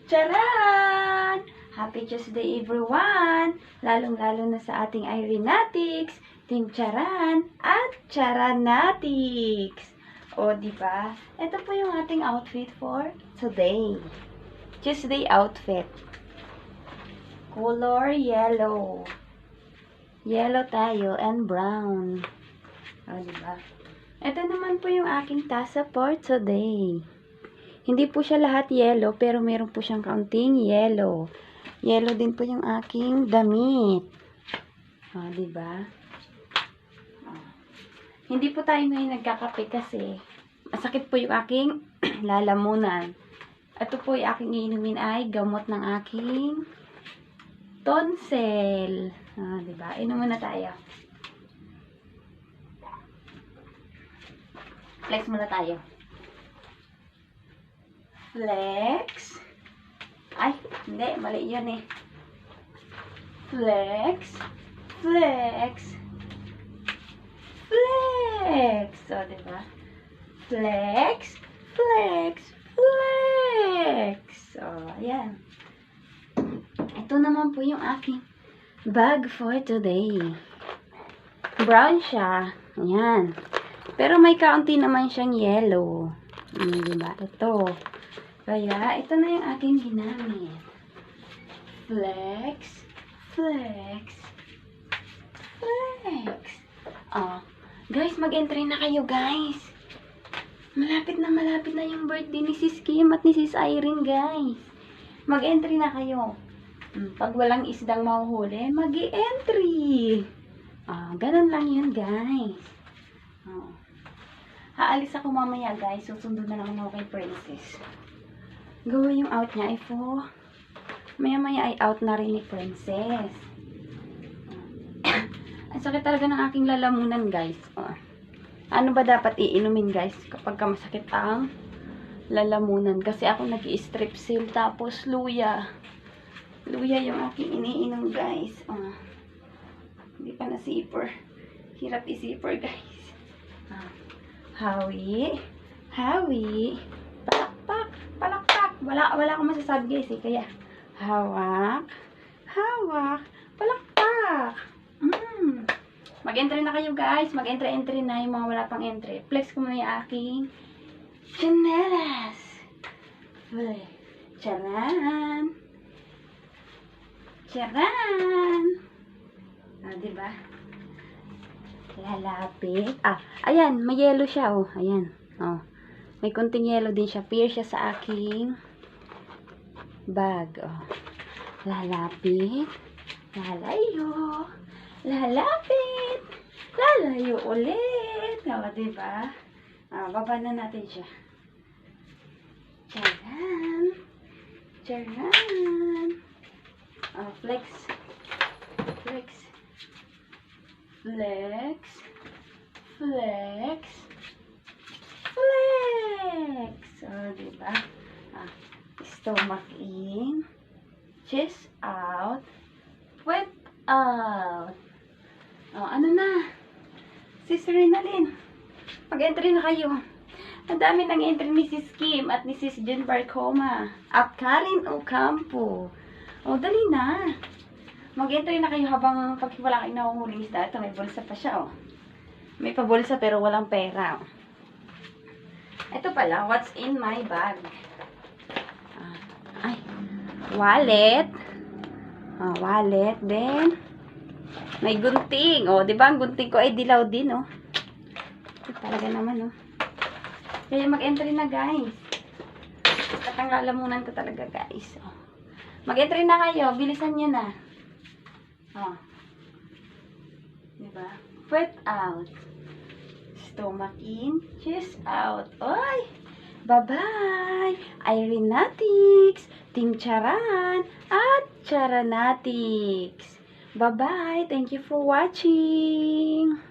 Charan! Happy Tuesday everyone! Lalong-lalo na sa ating Irenatics, Team Charan at Charanatics. O, diba? Ito po yung ating outfit for today. Tuesday outfit. Color yellow. Yellow tayo and brown. O, diba? Ito naman po yung aking tasa for today. Hindi po siya lahat yellow, pero meron po siyang kaunting yellow. Yellow din po yung aking damit. O, diba? O. Hindi po tayo ngayon nagkakape kasi masakit po yung aking lalamunan. Ito po yung aking iinumin ay gamot ng aking tonsil. O, diba? Inom muna tayo. Flex muna tayo. Flex. Ay, hindi. Mali yun eh. Flex. Flex. Flex. So, diba? Flex. Flex. Flex. So, ayan. Ito naman po yung aking bag for today. Brown siya. Ayan. Pero may kaunti naman siyang yellow. Diba? Ito. Kaya, ito na yung aking ginamit. Flex, flex, flex. Oh, guys, mag-entry na kayo, guys. Malapit na yung birthday ni Sis Kim at ni Sis Irene, guys. Mag-entry na kayo. Pag walang isdang mahuhuli, mag-entry. Oh, ganun lang yun, guys. Oh. Haalis ako mamaya, guys. Susundo na lang ako kay Princess. Gawa yung out niya ay po. Maya-maya ay out na rin ni Princess. Ang sakit talaga ng aking lalamunan, guys. Oh. Ano ba dapat iinumin, guys, kapag masakit ang lalamunan? Kasi ako nag-i-strepsil tapos luya. Luya yung aking iniinom, guys. Oh. Hindi pa na-zipper. Hirap i-zipper, guys. Oh. Hawi. Hawi. Palakpak. Palakpak. Wala akong masasabi, guys, eh. Kaya, hawak. Hawak. Palakpak. Mag-entry na kayo, guys. Mag-entry na yung mga wala pang entry. Flex ko muna yung aking chanelas. Charan. Charan. Ah, diba? Lalapit. Ah, ayan. May yellow siya, oh. Ayan. Oh. May konting yellow din siya. Peer siya sa aking bag. Oh. Lalapit. Lalayo. Lalapit. Lalayo ulit. O, diba? Ah, baba na natin siya. Charan. Charan. Oh, flex. Flex. Flex. Flex. Flex. So, diba? Ah, stomach in. Chest out. Wet out. Oh, ano na? Sis Rinalyn. Mag-entry na kayo. Ang dami ng entry ni Sis Kim at ni Sis Jen Barcoma. At Karin Ocampo. Oh, dali na. Mag-entry na kayo habang pag wala kayong nahuhuling isda. Ito, may bulsa pa siya, oh. May pabulsa pero walang pera, oh. Ito pala, what's in my bag? Ay, wallet. Wallet. Then, may gunting. O, diba? Ang gunting ko ay dilaw din, oh. Ito talaga naman, oh. Kaya mag-entry na, guys. Katanglalamunan ko talaga, guys. Oh. Mag-entry na kayo. Bilisan nyo na. Oh. Diba? Wet out. Stomach in, chest out. Oy! Bye-bye! Irenatics, Team Charan, at Charanatics. Bye-bye! Thank you for watching!